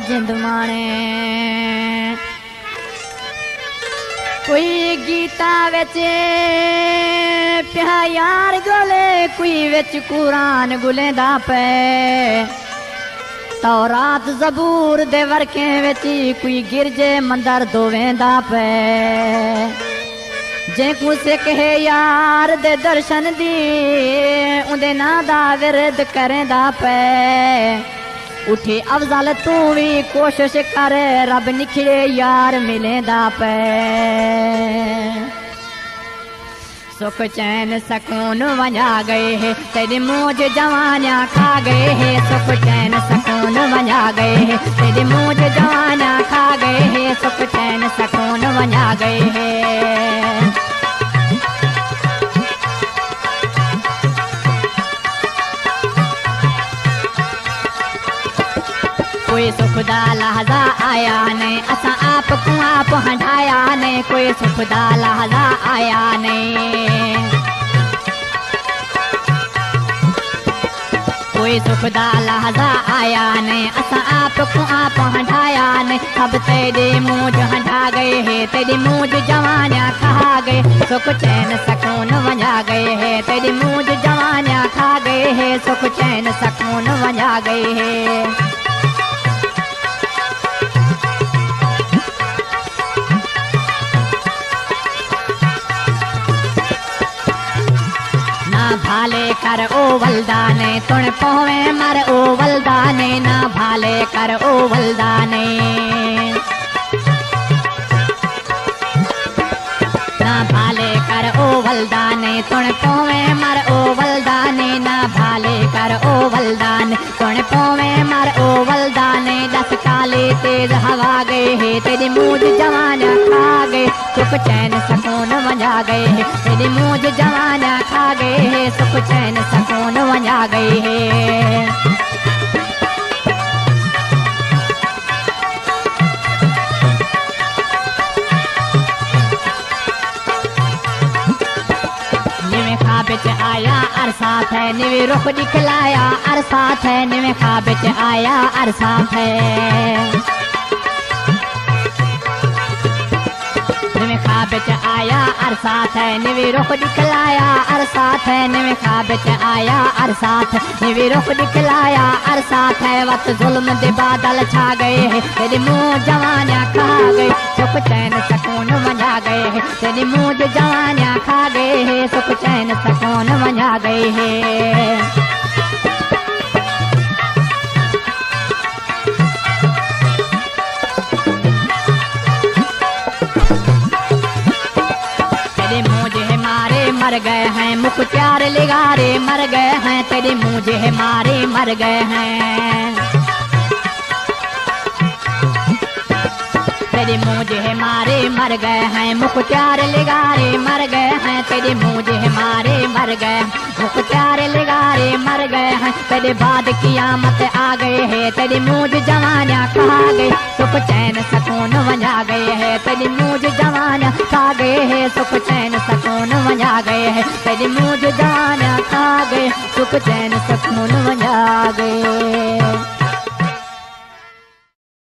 जिंद माने कोई गीता विच प्या यार गोले कोई विच कुरान गुलेंदा पे तौरात ज़बूर दे वर्के विच कोई गिरजे मंदर दोवेंदा पे जेकू सिख है यार दे दर्शन दी उंदे ना दा विरद करेंदा पे उठे अफजल तू भी कोशिश कर रब निखरे यार मिलेंदा पे सुख चैन सकून वंजा गए है तेरी मौज जवानियाँ खा गए है सुख चैन सकून वंजा गए है तेरी मौज जवानियाँ खा गए है सुख चैन सकून वंजा गए है कोई सुख दा लहज़ा आया नहीं असा आप को आप हटाया नहीं कोई सुख दा लहज़ा आया नहीं कोई सुख दा लहज़ा आया नहीं असा आप को आप हटाया नहीं सब तेरी मूझ हटा गए है तेरी मूझ जवानियाँ खा गए सुख चैन सकून वंजा गए है तेरी मूझ जवानियाँ खा गए है सुख चैन सकून वंजा गए है भाले कर ओ वलदाने तुण पोवे मर ओ वलदाने ना भाले कर ओ वलदाने ना भाले कर ओ वलदाने तुण पोवे मर ओ वलदाने ना भाले कर ओ वलदाने तुण पोवे मर ओ वलदाने दस काले तेज हवा गए है तेरी मूझ जवान खा गए सुख चैन सकून वंजा गए है तेरी मूझ जवान खा गए है सुख चैन सकून वंजा गए है बिच आया अरसात है निवे रुख दिखलाया अरसात है निवे खा बिच आया अरसात है निवे खा बिच आया अरसात है निवे रुख दिखलाया अरसात है निवे खा बिच आया अरसात निवे रुख दिखलाया अरसात है वक्त जुल्म दे बादल छा गए है तेरी मुँह जवानियाँ खा गए सुख चैन सकून वंजा गए है तेरी मूझ जवानियाँ खा गए है सुख चैन सकून वंजा गए है तेरे मूझ है मारे मर गए हैं मुख प्यार लिगारे मर गए हैं तेरे मूझ है मारे मर गए हैं तेरे मूझ है मारे मर गए हैं मुख प्यार लिगारे मर गए हैं तेरे मूझ है मारे मर गए मुख प्यार लिगारे मर गए हैं तेरे बाद कियामत आ गए है तेरी मूझ जवानियाँ खा गए सुख चैन सकून वंजा गए है तेरी मूझ जवानियाँ खा गए है सुख चैन सकून वंजा गए है तेरी मूझ जवानियाँ खा गए सुख चैन सकून वंजा गए।